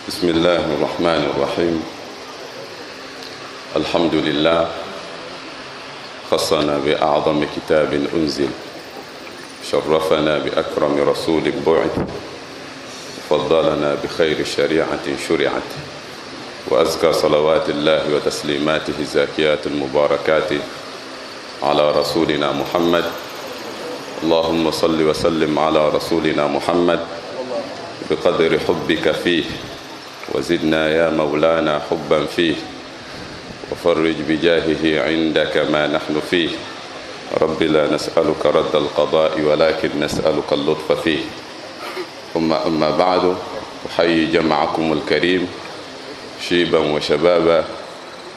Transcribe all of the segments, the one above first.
بسم الله الرحمن الرحيم. الحمد لله خصنا بأعظم كتاب أنزل، شرفنا بأكرم رسول بعث، فضلنا بخير شريعة شرعت، وأزكى صلوات الله وتسليماته الزاكيات المباركات على رسولنا محمد. اللهم صل وسلم على رسولنا محمد بقدر حبك فيه، وزدنا يا مولانا حبا فيه، وفرج بجاهه عندك ما نحن فيه. رب لا نسألك رد القضاء ولكن نسألك اللطف فيه. أما بعد، أحيي جمعكم الكريم شيبا وشبابا،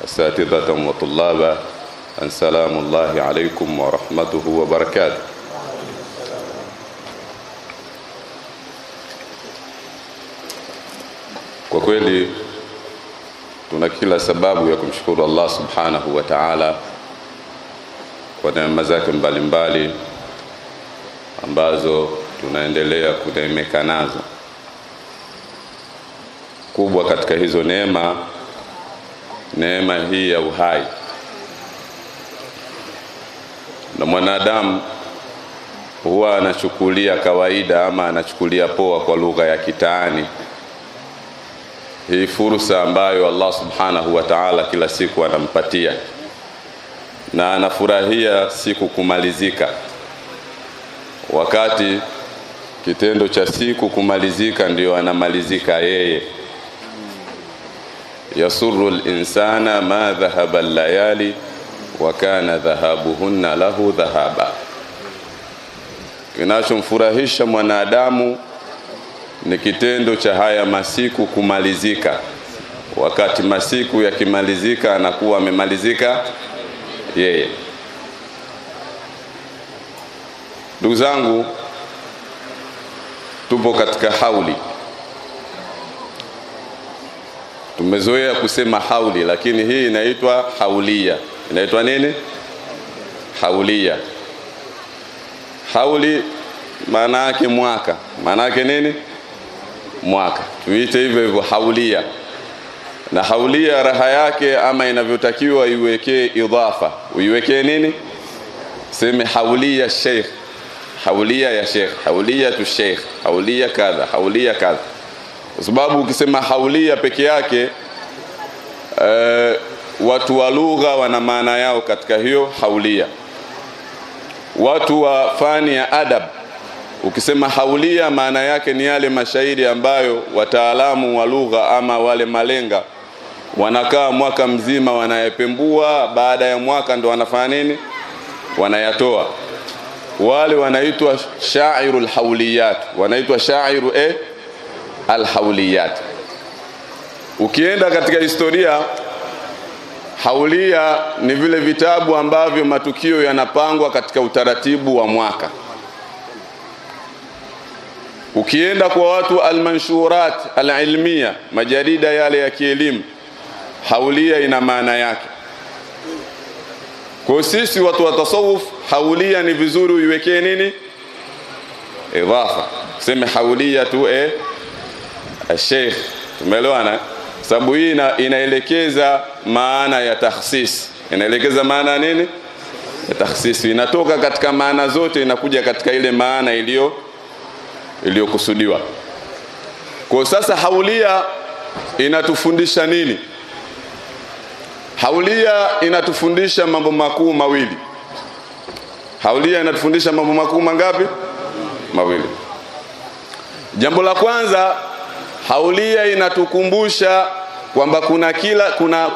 أساتذة وطلابا، أن سلام الله عليكم ورحمته وبركاته. Kwa kweli tuna kila sababu ya kumshukuru Allah subhanahu wa ta'ala kwa neema zake mbalimbali ambazo tunaendelea kuneemeka nazo. Kubwa katika hizo neema hii ya uhai. Na mwanadamu huwa anachukulia kawaida ama anachukulia poa kwa lugha ya kitaani hii fursa ambayo Allah subhanahu wa ta'ala kila siku anampatia, na anafurahia siku kumalizika. Wakati kitendo cha siku kumalizika ndio anamalizika yeye. Yasurru al-insana ma dhahaba al-layali wa kana dhahabuhunna lahu dhahaba. Kinachomfurahisha mwanadamu ni kitendo cha haya masiku kumalizika. Wakati masiku yakimalizika anakuwa amemalizika yeye. Ndugu zangu, tupo katika hauli. Tumezoea kusema hauli, lakini hii inaitwa haulia. Inaitwa nini? Haulia. Hauli maana yake mwaka. Maana yake nini? Mwaka. Tuite hivyo hivyo haulia. Na haulia raha yake ama inavyotakiwa iwekee idhafa. Uiwekee nini? Sema haulia sheikh. Haulia ya sheikh, haulia tu sheikh, haulia kadha, haulia kadha. Kwa sababu ukisema haulia peke yake watu wa lugha wana maana yao katika hiyo haulia. Watu wa fani ya adab, ukisema haulia maana yake ni yale mashairi ambayo wataalamu wa lugha ama wale malenga wanakaa mwaka mzima wanayapembua, baada ya mwaka ndo wanafanya nini? Wanayatoa. Wale wanaitwa shairul hauliyat, wanaitwa shairu al-hauliyat. Ukienda katika historia, haulia ni vile vitabu ambavyo matukio yanapangwa katika utaratibu wa mwaka. Ukienda kwa watu al-manshurat al-ilmiya, majarida yale ya kielimu, haulia ina maana yake. Kwa sisi watu wa tasawuf, haulia ni vizuri uiwekee nini? Idhafa. Sema haulia tu sheikh. Tumeelewana? Sababu hii inaelekeza maana ya takhsis. Inaelekeza maana nini? Ya takhsis. Inatoka katika maana zote, inakuja katika ile maana iliyokusudiwa. Kwa sasa haulia inatufundisha nini? Haulia inatufundisha mambo makuu mawili. Haulia inatufundisha mambo makuu mangapi? Mawili. Jambo la kwanza, haulia inatukumbusha kwamba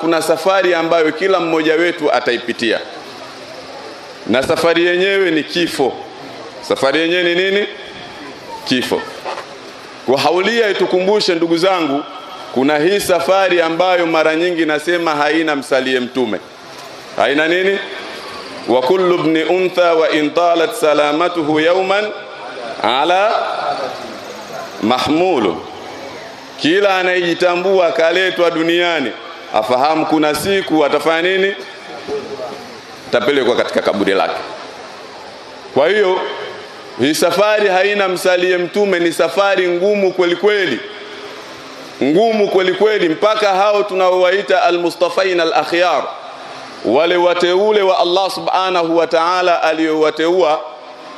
kuna safari ambayo kila mmoja wetu ataipitia. Na safari yenyewe ni kifo. Safari yenyewe ni nini? Kifo. Kwa haulia itukumbushe, ndugu zangu, kuna hii safari ambayo mara nyingi nasema haina msalie mtume. Haina nini? Wa kullu ibn untha wa in talat salamatuhu yawman ala mahmulu. Kila anayejitambua kaletwa duniani afahamu kuna siku atafanya nini? Tapelekwa katika kaburi lake. Kwa hiyo hii safari haina msalie mtume, ni safari ngumu kweli kweli. ngumu kweli kweli, mpaka hao tunaowaita almustafaina al-akhyar, wale wateule wa Allah subhanahu wa ta'ala aliyowateua,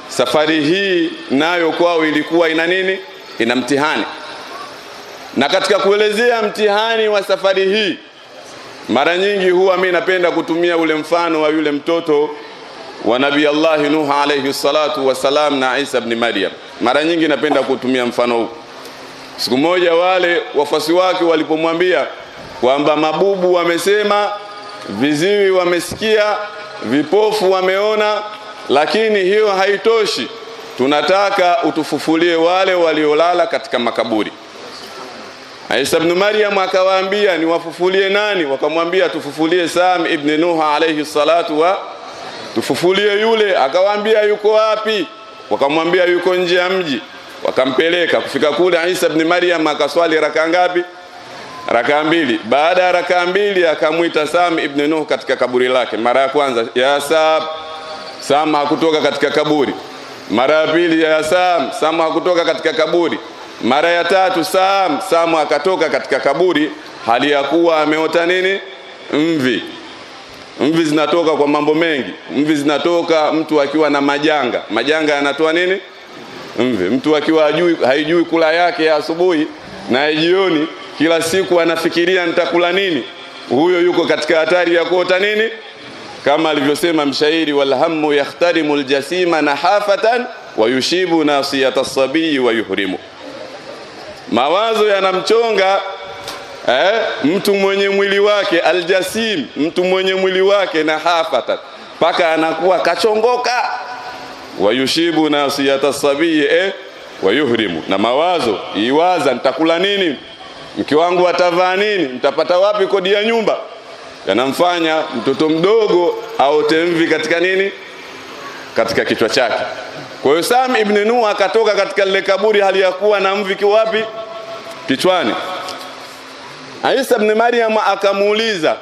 safari hii nayo kwao ilikuwa ina nini? Ina mtihani. Na katika kuelezea mtihani wa safari hii, mara nyingi huwa mimi napenda kutumia ule mfano wa yule mtoto wa Nabii Allah Nuh alayhi salatu wasalam na Isa ibn Maryam. Mara nyingi napenda kutumia mfano huu. Siku moja wale wafuasi wake walipomwambia kwamba mabubu wamesema, viziwi wamesikia, vipofu wameona, lakini hiyo haitoshi, tunataka utufufulie wale waliolala katika makaburi. Isa ibn Maryam akawaambia, ni wafufulie nani? Wakamwambia, tufufulie Sam ibn Nuh alayhi salatu wa tufufulie yule. Akawaambia, yuko wapi? Wakamwambia, yuko nje ya mji. Wakampeleka. Kufika kule, Isa ibn Maryam akaswali raka ngapi? Raka mbili. Baada ya raka mbili akamuita Sam ibn Nuh katika kaburi lake. Mara ya kwanza, ya Sam. Sam hakutoka katika kaburi. Mara ya pili, ya Sam. Sam hakutoka katika kaburi. Mara ya tatu, Sam akatoka katika kaburi, hali ya kuwa ameota nini? Mvi. Mvi zinatoka kwa mambo mengi. Mvi zinatoka mtu akiwa na majanga. Majanga yanatoa nini? Mvi. Mtu akiwa haijui kula yake ya asubuhi na jioni, kila siku anafikiria nitakula nini, huyo yuko katika hatari ya kuota nini? Kama alivyosema mshairi, walhammu yakhtarimu aljasima nahafatan wa yushibu nasiyata as-sabiy wa yuhrimu. Mawazo yanamchonga mtu mwenye mwili wake aljasim, mtu mwenye mwili wake nahafatan, paka anakuwa kachongoka. Wa yushibu nasiyata as-sabiy wa yuhrimu. Na mawazo iwaza, nitakula nini, mke wangu atavaa nini, mtapata wapi kodi ya nyumba, yanamfanya mtoto mdogo aote mvi katika nini? Katika kichwa chake. Kwa hiyo Sam ibn Nuh akatoka katika lile kaburi hali ya kuwa na mvi wapi? Kichwani. Isa ibn Maryam akamuuliza,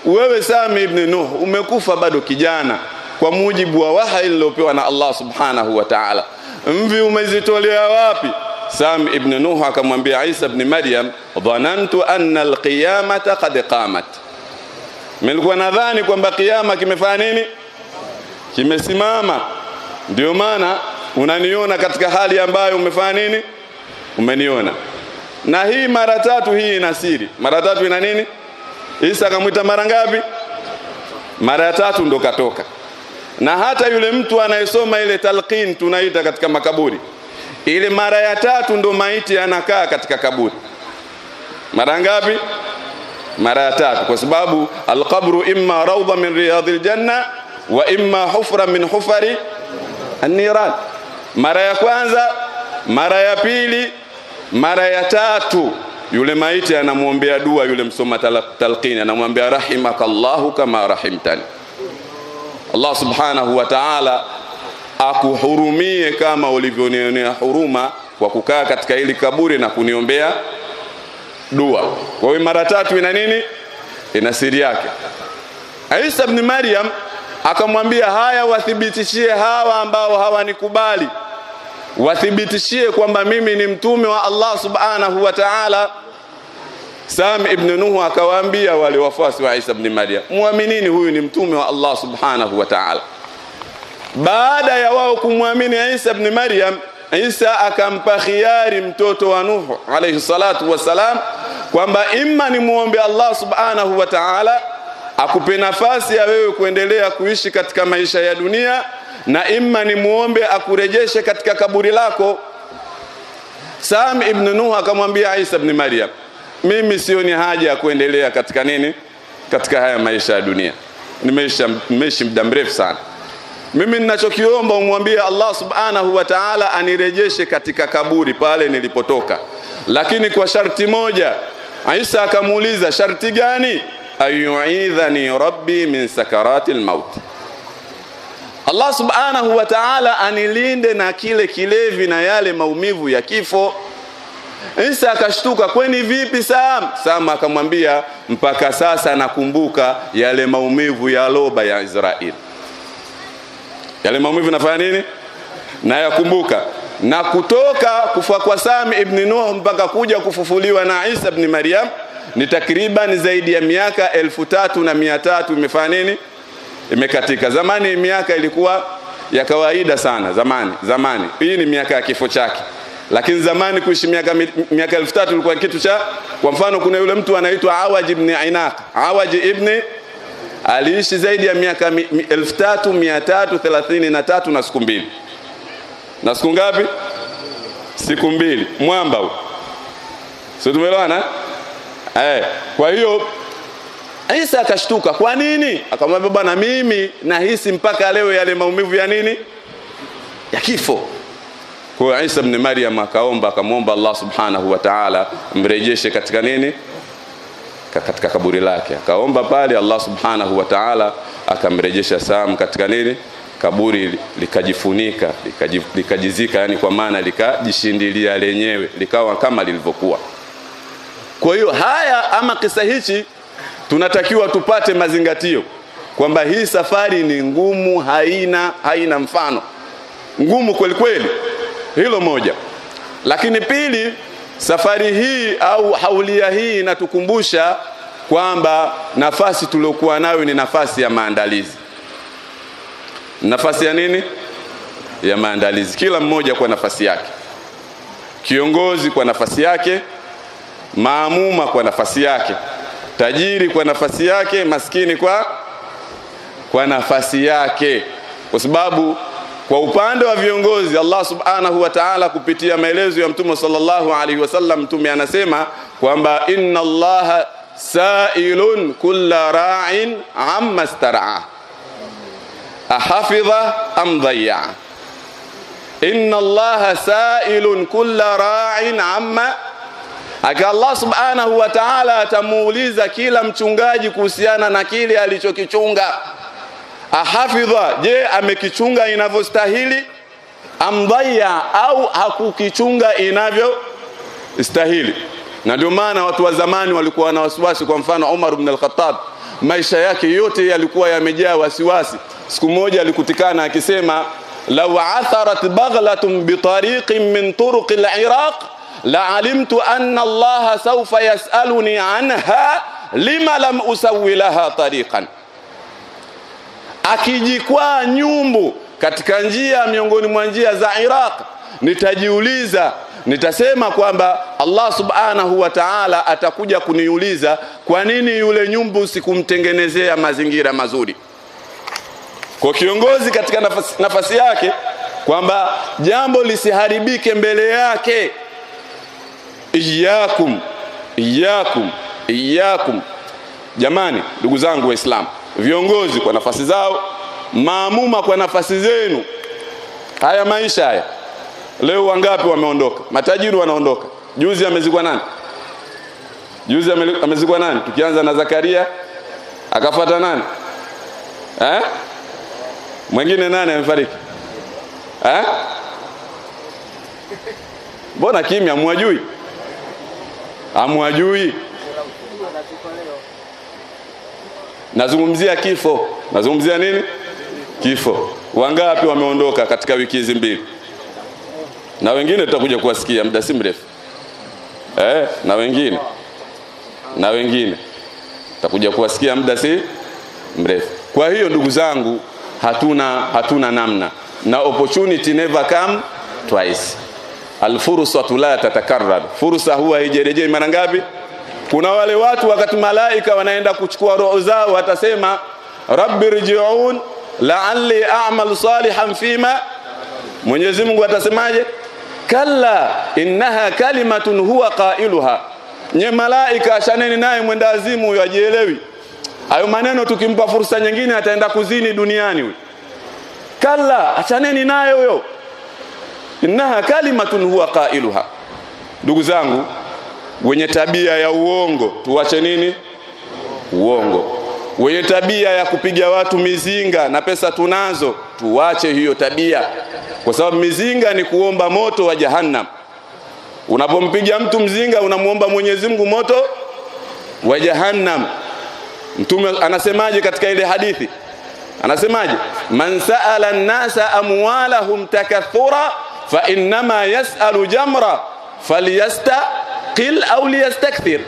wewe Sam ibn Nuh umekufa bado kijana, kwa mujibu wa wahi uliopewa na Allah subhanahu wa ta'ala, mvi umezitolea wapi? Sam ibn Nuh akamwambia Isa ibn Maryam, dhanantu anna alqiyamata qad qamat, nilikuwa nadhani kwamba kiyama kimefanya nini? Kimesimama. Ndio maana unaniona katika hali ambayo umefanya nini? Umeniona. Na hii mara tatu hii ina siri. Mara tatu ina nini? Isa akamwita mara ngapi? Mara ya tatu ndo katoka. Na hata yule mtu anayesoma ile talqin tunaita katika makaburi, ile mara ya tatu ndo maiti anakaa katika kaburi. Mara ngapi? Mara ya tatu, kwa sababu alqabru imma rawda min riyadil janna wa imma hufra min hufari an-niran. Mara ya kwanza, mara ya pili, mara ya tatu, yule maiti anamuombea dua yule msoma talqini, anamwambia rahimakallahu kama rahimtani, Allah subhanahu wa ta'ala akuhurumie kama ulivyonionea huruma kwa kukaa katika hili kaburi na kuniombea dua. Kwa hiyo mara tatu ina nini? Ina siri yake. Isa ibn Maryam akamwambia, haya wathibitishie hawa ambao hawanikubali, wathibitishie kwamba mimi ni mtume wa Allah subhanahu wa ta'ala. Sam ibn Nuh akawaambia wale wafuasi wa Isa ibn Maryam, muaminini huyu ni mtume wa Allah subhanahu wa ta'ala. Baada ya wao kumwamini Isa ibn Maryam, Isa akampa khiari mtoto wa Nuh alayhi salatu wasalam kwamba imma ni muombe Allah subhanahu wa ta'ala akupe nafasi ya wewe kuendelea kuishi katika maisha ya dunia, na imma ni muombe akurejeshe katika kaburi lako. Sam ibn Nuh akamwambia Isa ibn Maryam, mimi sioni haja ya kuendelea katika nini? Katika haya maisha ya dunia. Nimeishi muda mrefu sana. Mimi ninachokiomba umwambie Allah subhanahu wa ta'ala anirejeshe katika kaburi pale nilipotoka, lakini kwa sharti moja. Isa akamuuliza, sharti gani? Ayu'idhani rabbi min sakaratil maut, Allah subhanahu wa ta'ala anilinde na kile kilevi na yale maumivu ya kifo. Isa akashtuka, kweni vipi Sam? Sam akamwambia, mpaka sasa nakumbuka yale maumivu ya loba ya Israeli. Yale maumivu nafanya nini? Na yakumbuka. na kutoka kufa kwa Sam ibn Nuh mpaka kuja kufufuliwa na Isa ibn Maryam ni takriban zaidi ya miaka 3300 imefanya nini? Imekatika. Zamani miaka ilikuwa ya kawaida sana zamani. Hii ni miaka ya kifo chake. Lakini zamani kuishi miaka 3000 ilikuwa kitu cha, kwa mfano kuna yule mtu anaitwa Awaj ibn Inaq. Awaj ibn aliishi zaidi ya miaka 3333 na siku mbili. Na siku ngapi? Siku mbili. Mwamba huyo. Sio, tumeelewana? Kwa hiyo Isa akashtuka. Kwa nini? Akamwambia bwana, mimi nahisi mpaka leo yale maumivu ya nini? Ya kifo. Kwa hiyo Isa ibn Maryam akamwomba Allah subhanahu wa ta'ala mrejeshe katika nini? Katika kaburi lake. Akaomba pale, Allah subhanahu wa ta'ala akamrejesha Sam katika nini? Kaburi likajifunika, likajizika, yani kwa maana likajishindilia lenyewe, likawa kama lilivyokuwa. Kwa hiyo haya ama kisa hichi tunatakiwa tupate mazingatio kwamba hii safari ni ngumu, haina mfano. Ngumu kweli kweli. Hilo moja. Lakini pili, safari hii au haulia hii inatukumbusha kwamba nafasi tuliokuwa nayo ni nafasi ya maandalizi. Nafasi ya nini? Ya maandalizi. Kila mmoja kwa nafasi yake. Kiongozi kwa nafasi yake, maamuma kwa nafasi yake, tajiri kwa nafasi yake, maskini kwa nafasi yake. Kwa sababu kwa upande wa viongozi, Allah subhanahu wa ta'ala kupitia maelezo ya Mtume sallallahu alaihi wasallam, Mtume anasema kwamba inna Allaha sa'ilun kulla ra'in amma istara'a ahafidha am dhayya. Inna Allaha sa'ilun kulla ra'in amma, aka Allah subhanahu wa ta'ala atamuuliza kila mchungaji kuhusiana na kile alichokichunga. Ahafidha, je amekichunga inavyostahili? Amdhaya, au hakukichunga inavyostahili? Na ndio maana watu wa zamani walikuwa na wasiwasi. Kwa mfano Umar ibn al-Khattab, maisha yake yote yalikuwa yamejaa wasiwasi. Siku moja alikutikana akisema, law atharat baghlatun bi tariqin min turuq al-Iraq la alimtu anna Allah sawfa yas'aluni anha lima lam usawwi laha tariqan. Akijikwaa nyumbu katika njia miongoni mwa njia za Iraq, nitajiuliza, nitasema kwamba Allah subhanahu wa ta'ala atakuja kuniuliza kwa nini yule nyumbu sikumtengenezea mazingira mazuri. Kwa kiongozi katika nafasi yake kwamba jambo lisiharibike mbele yake. Iyakum. Jamani, ndugu zangu Waislamu, viongozi kwa nafasi zao, maamuma kwa nafasi zenu. Haya maisha haya, leo wangapi wameondoka? Matajiri wanaondoka. Juzi amezikwa nani? Tukianza na Zakaria, akafuata nani? Mwingine nani amefariki? Mbona kimya? Hamwajui? Nazungumzia kifo. Nazungumzia nini? Kifo. Wangapi wameondoka katika wiki hizi mbili? Na wengine tutakuja kuwasikia muda si mrefu. Na wengine tutakuja kuwasikia muda si mrefu. Kwa hiyo ndugu zangu, hatuna namna, na opportunity never come twice. Al-fursatu la tatakarrar. Fursa huwa haijerejei mara ngapi? Kuna wale watu wakati malaika wanaenda kuchukua roho zao watasema, rabbi rji'un la'alli a'mal salihan fima. Mwenyezi Mungu atasemaje? Kalla innaha kalimatun huwa qailuha. Nye malaika ashaneni naye mwenda azimu huyo ajielewi. Hayo maneno tukimpa fursa nyingine ataenda kuzini duniani huyo. Kalla, achaneni naye huyo. Innaha kalimatun huwa qailuha. Ndugu zangu, wenye tabia ya uongo tuache nini? Uongo. Wenye tabia ya kupiga watu mizinga na pesa tunazo, tuache hiyo tabia. Kwa sababu mizinga ni kuomba moto wa Jahannam. Unapompiga mtu mzinga unamuomba Mwenyezi Mungu moto wa Jahannam. Mtume anasemaje katika ile hadithi? Anasemaje? Man sa'ala an-nasa amwalahum takathura fa innama yas'alu jamra falyastaqil au liyastakthir.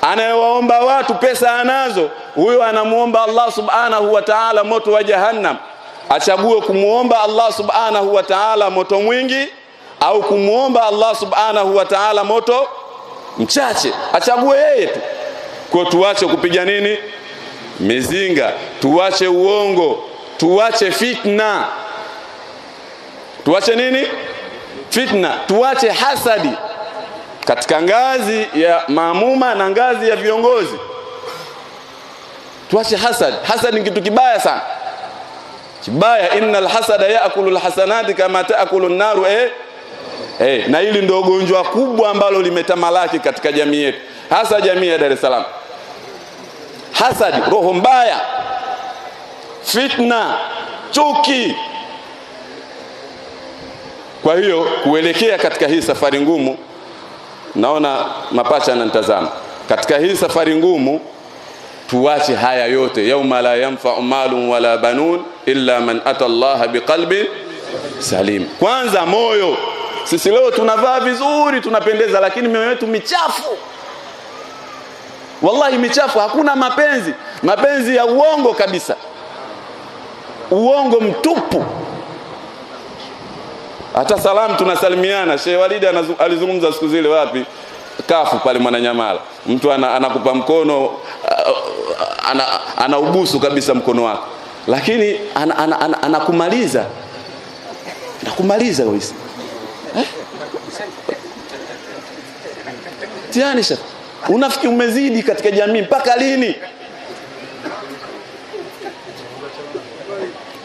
Anayewaomba watu pesa anazo, huyo anamuomba Allah subhanahu wa ta'ala moto wa jahannam. Achague kumuomba Allah subhanahu wa ta'ala moto mwingi au kumuomba Allah subhanahu wa ta'ala moto mchache. Achague yeye tu. Kwa tuache kupiga nini? Mizinga, tuache uongo, tuache fitna. Tuache nini? Fitna, tuache hasadi katika ngazi ya maamuma na ngazi ya viongozi. Tuache hasad. Hasad ni kitu kibaya sana. Kibaya, innal hasada ya'kulu alhasanati kama ta'kulu an-naru na hili ndio gonjwa kubwa ambalo limetamalaki katika jamii yetu, hasa jamii ya Dar es Salaam. Hasad, roho mbaya, fitna, chuki. Kwa hiyo kuelekea katika hii safari ngumu, naona mapacha ananitazama, katika hii safari ngumu tuache haya yote. Yauma la yanfa'u malun wala banun illa man ata Allah biqalbin salim. Kwanza moyo. Sisi leo tunavaa vizuri, tunapendeza, lakini mioyo yetu michafu. Wallahi michafu, hakuna mapenzi. Mapenzi ya uongo kabisa. Uongo mtupu. Hata salamu tunasalimiana. Sheikh Walid alizungumza siku zile wapi? Kafu pale Mwananyamala. Mtu anakupa mkono, anaubusu kabisa mkono wako. Lakini anakumaliza. Anakumaliza wewe. Tiani shaka. Unafiki umezidi katika jamii mpaka lini?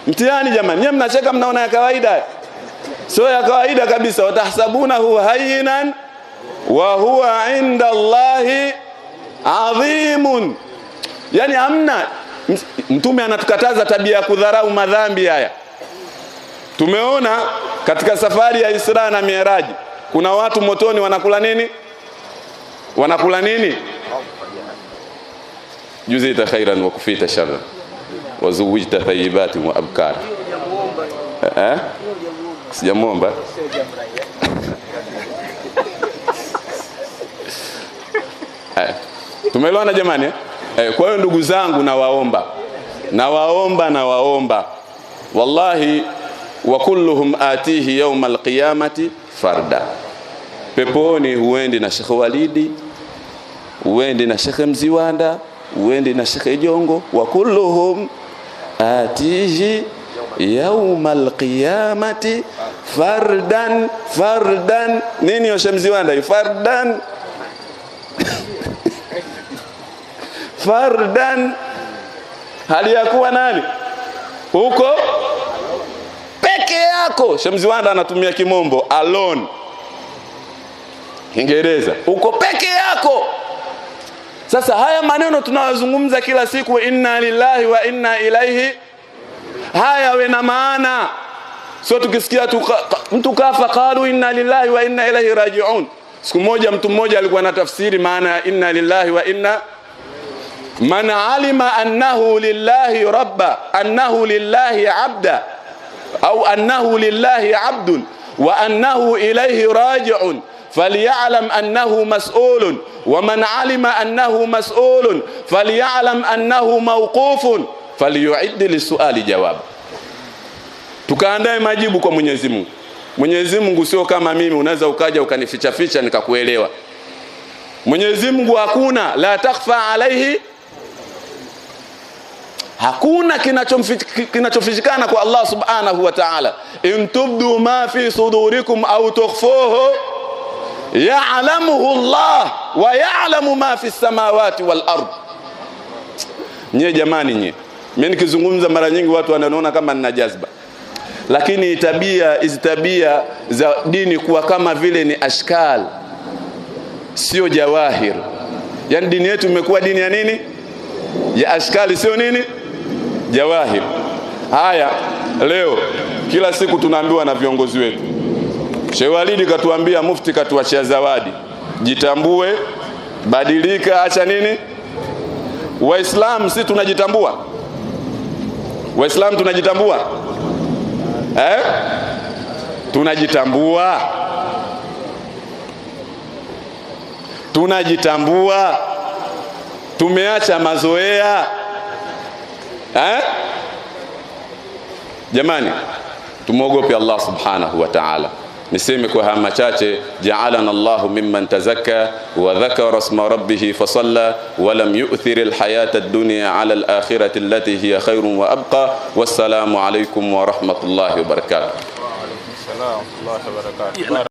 Mtihani jamani. Nyinyi mnacheka mnaona ya kawaida. Sio ya kawaida kabisa. Watahsabunahu hayyinan wa huwa inda Allahi adhimun. Yani hamna. Mtume anatukataza tabia ya kudharau madhambi haya. Tumeona katika safari ya Isra na Mi'raj kuna watu motoni wanakula nini? Wanakula nini? Juzita khairan wa kufita sharran wa zuwijta thayyibatin wa abkara. Sijamuomba. Tumeelewana jamani? Kwa hiyo ndugu zangu, nawaomba wallahi, wa kulluhum atihi yawma alqiyamati farda. Peponi huendi na Sheikh Walidi, huendi na Sheikh Mziwanda, huendi na Sheikh Jongo. Wa kulluhum atihi yawma alqiyamati fardan. Nini yo Sheikh Mziwanda? Fardan. Fardan. Hali ya kuwa nani? Huko peke yako. Sheikh Mziwanda anatumia kimombo alone. Kiingereza, uko peke yako. Sasa haya maneno tunayozungumza kila siku, inna lillahi wa inna ilaihi, haya wena maana. Sio tukisikia mtu kafa qalu inna lillahi wa inna ilaihi raji'un. Siku moja mtu mmoja alikuwa anatafsiri maana ya inna lillahi wa inna. Man alima annahu lillahi rabba, annahu lillahi abda, au annahu lillahi abdun wa annahu ilaihi raji'un فليعلم أنه مسؤول ومن علم أنه مسؤول فليعلم أنه موقوف فليعد للسؤال جواب. Tukaandae majibu kwa Mwenyezi Mungu. Mwenyezi Mungu sio kama mimi, unaweza ukaja ukanificha ficha nikakuelewa. Mwenyezi Mungu hakuna, la takhfa alaihi, hakuna kinachofichikana kwa Allah subhanahu wa ta'ala. In tubdu ma fi sudurikum au tukhfuhu ya'lamuhu Allah wa ya'lamu ma fi samawati wal ard. Nye jamani, mimi nikizungumza mara nyingi watu wananiona kama nina jazba, lakini hizi tabia za dini kuwa kama vile ni ashkal, sio jawahir. Yani dini yetu imekuwa dini ya nini? Ya ashkali, sio nini? Jawahir. Haya, leo kila siku tunaambiwa na viongozi wetu. Sheikh Walidi katuambia, mufti katuachia zawadi, jitambue, badilika, acha nini? Waislamu si tunajitambua? Waislamu tunajitambua? Tunajitambua? Tunajitambua? Tumeacha mazoea? Jamani, tumuogope Allah subhanahu wa ta'ala. Niseme kwa haya machache, ja'alana Allahu mimman tazakka wa dhakara isma rabbih fa salla wa lam yu'thir al-hayata ad-dunya 'ala al-akhirati allati hiya khairun wa abqa. Wassalamu alaykum wa rahmatullahi wa barakatuh. Wa alaykum assalam wa rahmatullahi wa barakatuh.